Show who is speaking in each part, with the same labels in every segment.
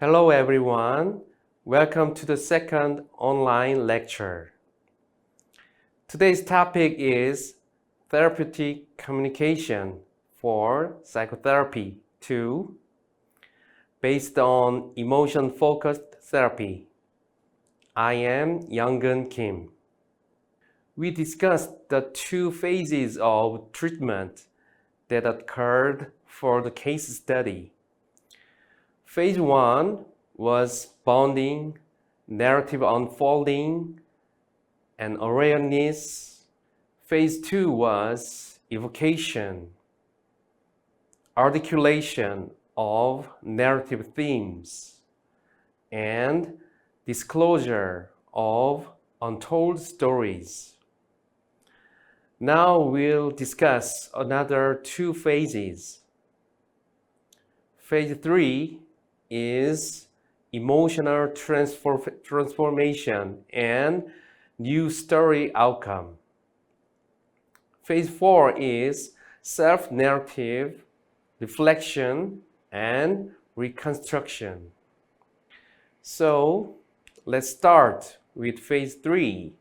Speaker 1: Hello everyone, welcome to the second online lecture. Today's topic is therapeutic communication for psychotherapy 2, based on emotion-focused therapy. I am Young-Gun Kim. We discussed the two phases of treatment that occurred for the case study. Phase 1 was bonding, narrative unfolding, and awareness. Phase 2 was evocation, articulation of narrative themes, and disclosure of untold stories. Now we'll discuss another two phases. Phase 3 is emotional transformation and new story outcome. Phase 4 is self-narrative, reflection, and reconstruction. So let's start with Phase 3,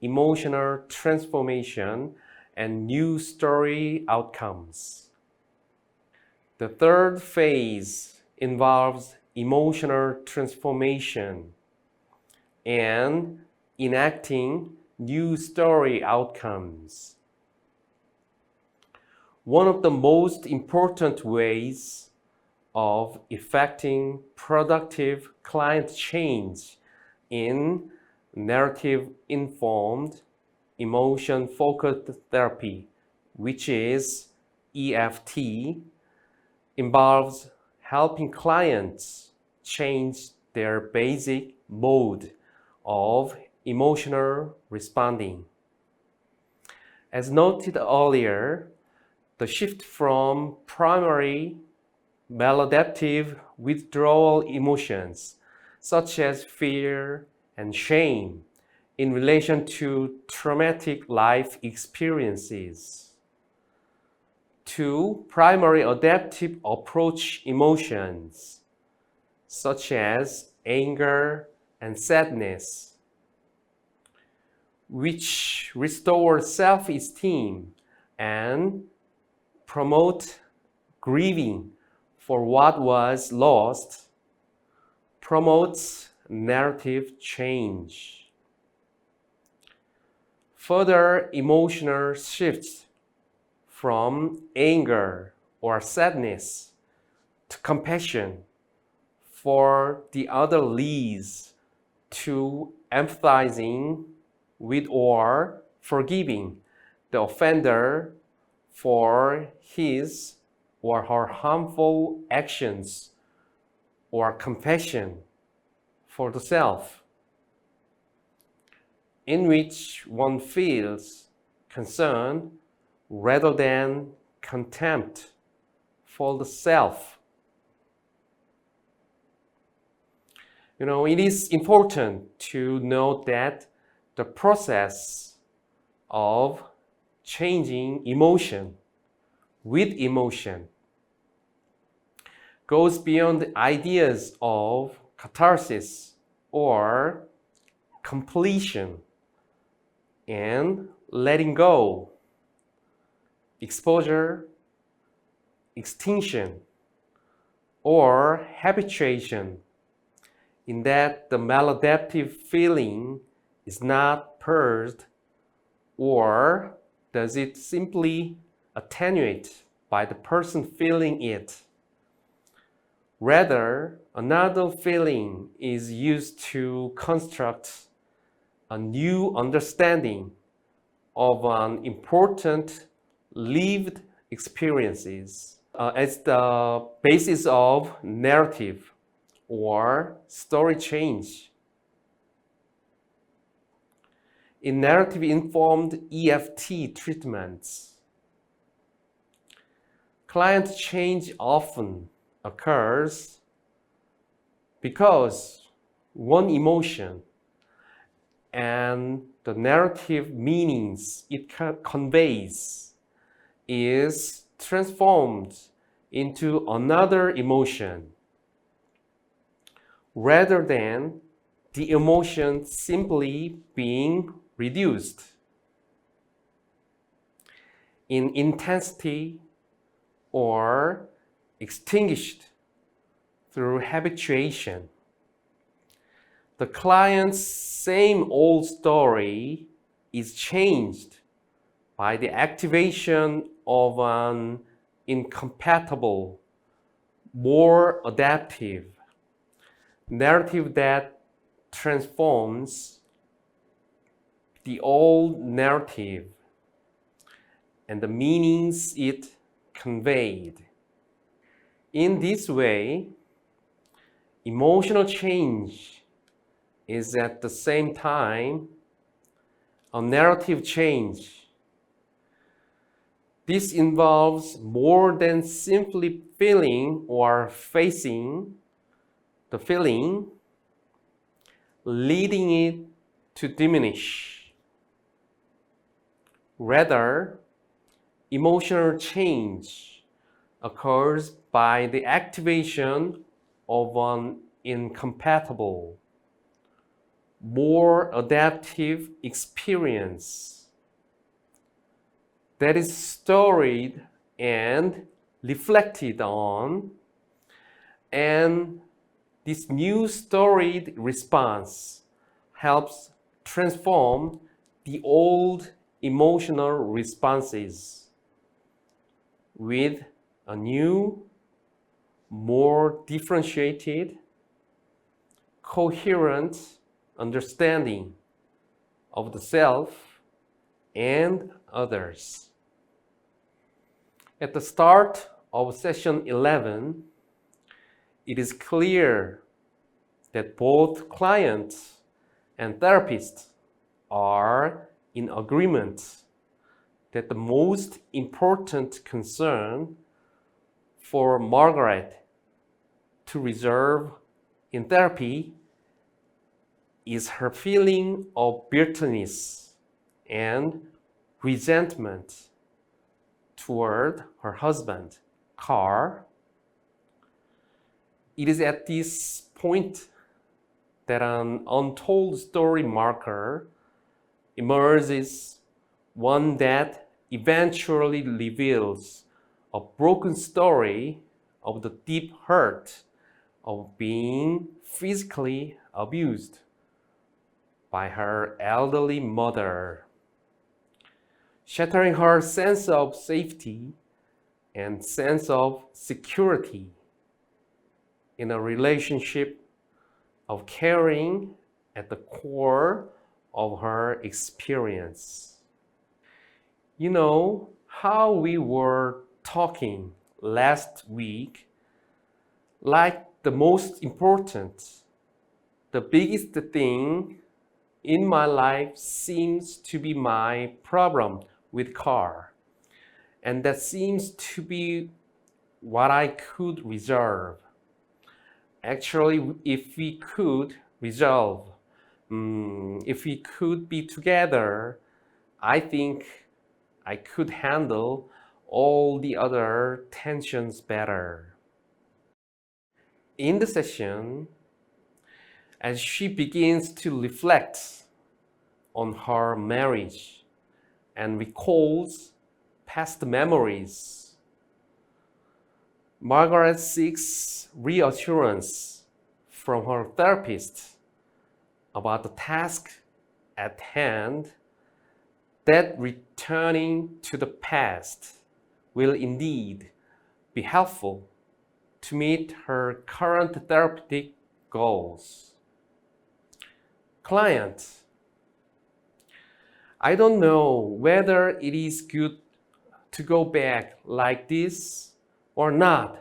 Speaker 1: emotional transformation and new story outcomes. The third phase involves emotional transformation and enacting new story outcomes. One of the most important ways of effecting productive client change in narrative-informed, emotion-focused therapy, which is EFT, involves helping clients change their basic mode of emotional responding. As noted earlier, the shift from primary maladaptive withdrawal emotions such as fear and shame in relation to traumatic life experiences to primary adaptive approach emotions such as anger and sadness, which restore self-esteem and promote grieving for what was lost, promotes narrative change. Further emotional shifts from anger or sadness to compassion for the other leads to empathizing with or forgiving the offender for his or her harmful actions, or compassion for the self, in which one feels concern rather than contempt for the self. It is important to note that the process of changing emotion with emotion goes beyond the ideas of catharsis or completion and letting go, exposure, extinction, or habituation, in that the maladaptive feeling is not purged, or does it simply attenuate by the person feeling it. Rather, another feeling is used to construct a new understanding of an important lived experiences as the basis of narrative or story change. In narrative-informed EFT treatments, client change often occurs because one emotion and the narrative meanings it conveys is transformed into another emotion, rather than the emotion simply being reduced in intensity or extinguished through habituation. The client's same old story is changed by the activation of an incompatible, more adaptive narrative that transforms the old narrative and the meanings it conveyed. In this way, emotional change is at the same time a narrative change. This involves more than simply feeling or facing the feeling, leading it to diminish. Rather, emotional change occurs by the activation of an incompatible, more adaptive experience that is storied and reflected on, and this new storied response helps transform the old emotional responses with a new, more differentiated, coherent understanding of the self and others. At the start of session 11, it is clear that both clients and therapists are in agreement that the most important concern for Margaret to resolve in therapy is her feeling of bitterness and resentment toward her husband, Carl. It is at this point that an untold story marker emerges, one that eventually reveals a broken story of the deep hurt of being physically abused by her elderly mother, shattering her sense of safety and sense of security in a relationship of caring at the core of her experience. You know how we were talking last week, like the most important, the biggest thing in my life seems to be my problem with Carl, and that seems to be what I could resolve. Actually, if we could resolve, if we could be together, I think I could handle all the other tensions better. In the session, as she begins to reflect on her marriage and recalls past memories, Margaret seeks reassurance from her therapist about the task at hand, that returning to the past will indeed be helpful to meet her current therapeutic goals. Client, I don't know whether it is good to go back like this or not,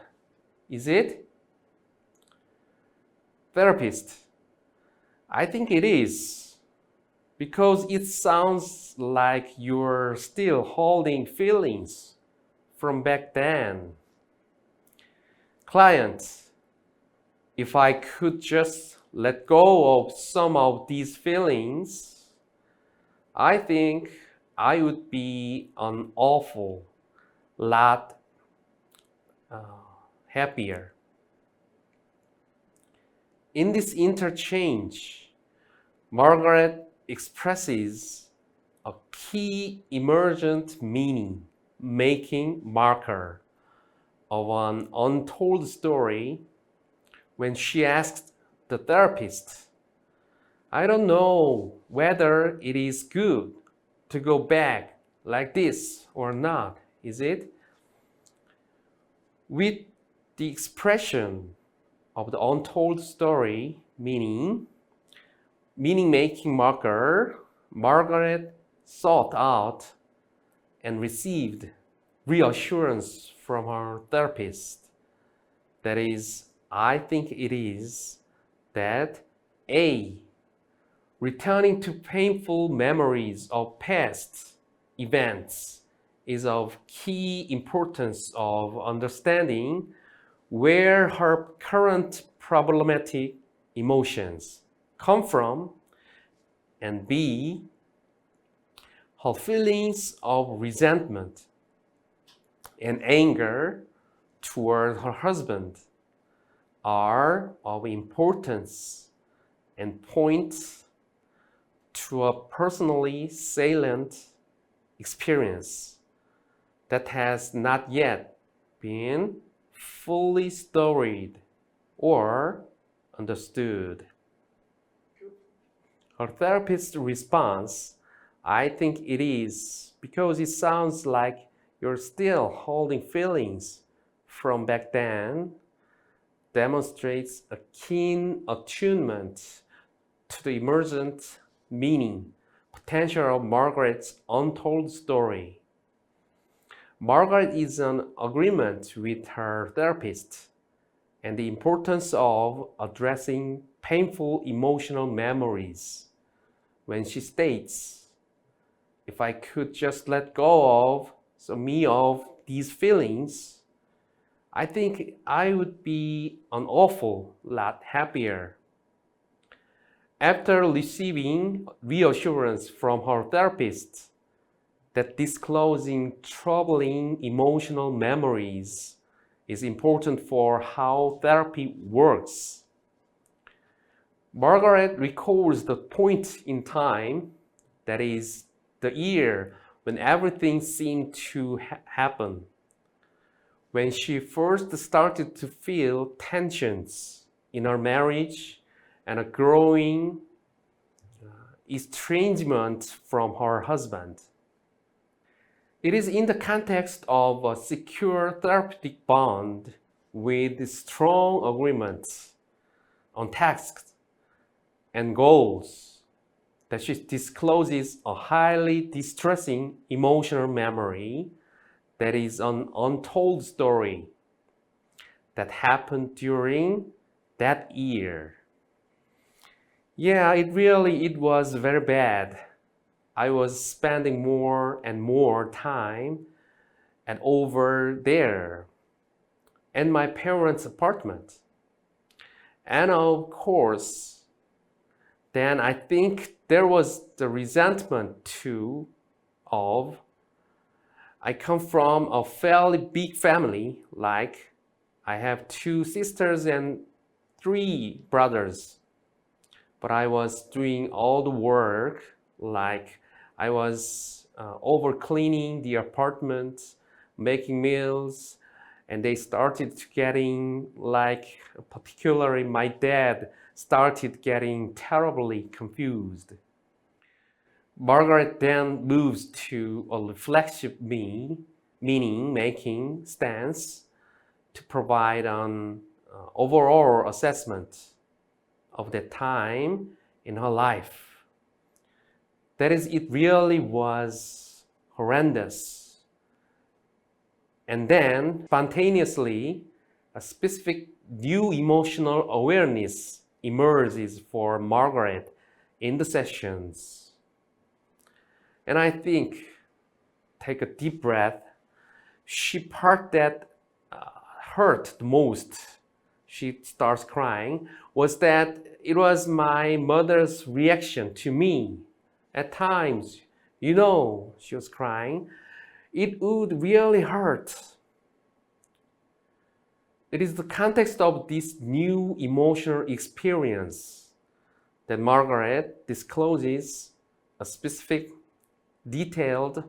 Speaker 1: is it? Therapist, I think it is, because it sounds like you're still holding feelings from back then. Client, if I could just let go of some of these feelings, I think I would be an awful lot happier. In this interchange, Margaret expresses a key emergent meaning-making marker of an untold story when she asked the therapist, "I don't know whether it is good to go back like this or not, is it?" With the expression of the untold story meaning-making marker, Margaret sought out and received reassurance from her therapist. That is, I think it is that A, returning to painful memories of past events is of key importance of understanding where her current problematic emotions come from, and B, her feelings of resentment and anger toward her husband are of importance and point to a personally salient experience that has not yet been fully storied or understood. Her therapist's response, "I think it is because it sounds like you're still holding feelings from back then," demonstrates a keen attunement to the emergent meaning potential of Margaret's untold story. Margaret is in agreement with her therapist and the importance of addressing painful emotional memories when she states, "If I could just let go of these feelings, I think I would be an awful lot happier." After receiving reassurance from her therapist that disclosing troubling emotional memories is important for how therapy works, Margaret recalls the point in time, that is, the year when everything seemed to happen, when she first started to feel tensions in her marriage and a growing estrangement from her husband. It is in the context of a secure therapeutic bond with strong agreements on tasks and goals that she discloses a highly distressing emotional memory that is an untold story that happened during that year. Yeah, it was very bad. I was spending more and more time and over there in my parents' apartment. And of course, then I think there was the resentment too of I come from a fairly big family, like I have 2 sisters and 3 brothers. But I was doing all the work, like I was over cleaning the apartment, making meals, and they started getting, like, particularly my dad started getting terribly confused. Margaret then moves to a reflexive meaning-making stance to provide an overall assessment of that time in her life. That is, it really was horrendous. And then, spontaneously, a specific new emotional awareness emerges for Margaret in the sessions. And I think, take a deep breath, the part that hurt the most, she starts crying, was that it was my mother's reaction to me. At times, she was crying. It would really hurt. It is the context of this new emotional experience that Margaret discloses a specific, detailed,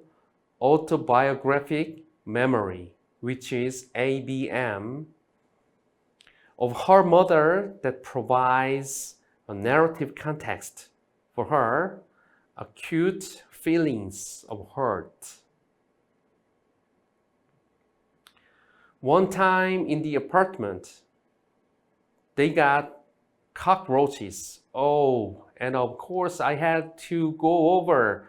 Speaker 1: autobiographic memory, which is ABM, of her mother that provides a narrative context for her acute feelings of hurt. One time in the apartment, they got cockroaches. Oh, and of course I had to go over.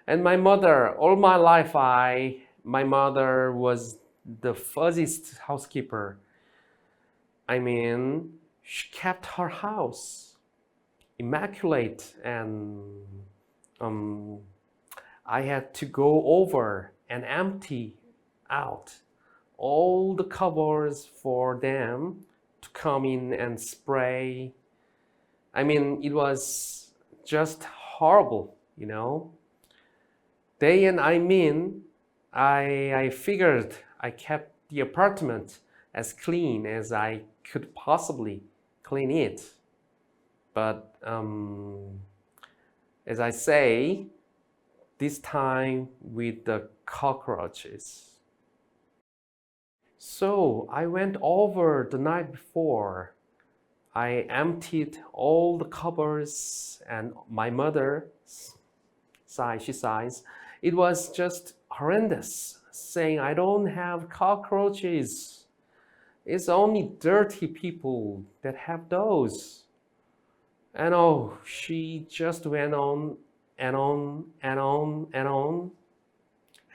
Speaker 1: And my mother, all my life, my mother was the fuzziest housekeeper. I mean, she kept her house immaculate, and I had to go over and empty out all the covers for them to come in and spray. I mean, it was just horrible, you know. I figured I kept the apartment as clean as I could possibly clean it. But as I say, this time with the cockroaches. So I went over the night before. I emptied all the cupboards, and my mother she sighs. It was just horrendous, saying, I don't have cockroaches. It's only dirty people that have those. And oh, she just went on and on and on and on.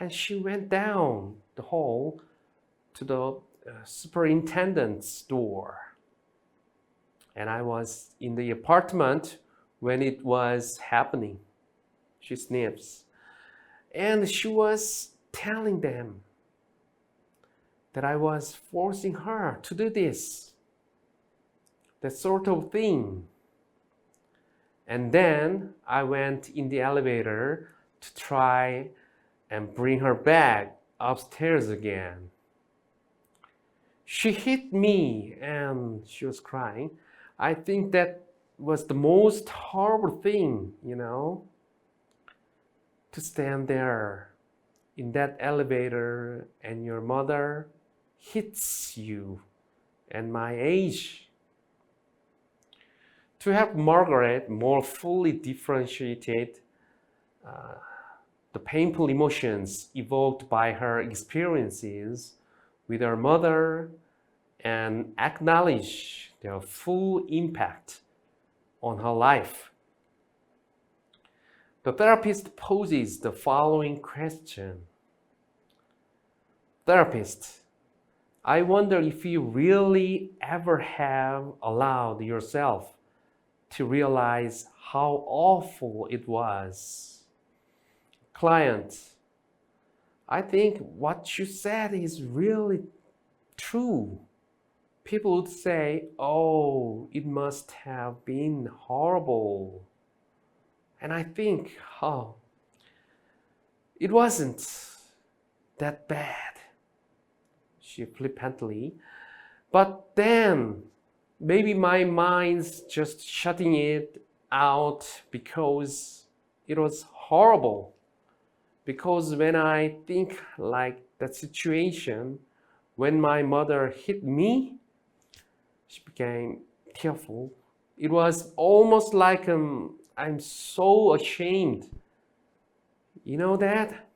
Speaker 1: And she went down the hall to the superintendent's door. And I was in the apartment when it was happening. She sniffs. And she was telling them that I was forcing her to do this, that sort of thing. And then I went in the elevator to try and bring her back upstairs again. She hit me and she was crying. I think that was the most horrible thing, you know, to stand there in that elevator and your mother hits you and my age. To help Margaret more fully differentiate the painful emotions evoked by her experiences with her mother and acknowledge their full impact on her life, the therapist poses the following question. Therapist, I wonder if you really ever have allowed yourself to realize how awful it was. Client, I think what you said is really true. People would say, oh, it must have been horrible. And I think, oh, it wasn't that bad, she flippantly. But then, maybe my mind's just shutting it out because it was horrible. Because when I think like that situation, when my mother hit me, she became tearful. It was almost like I'm so ashamed. You know that?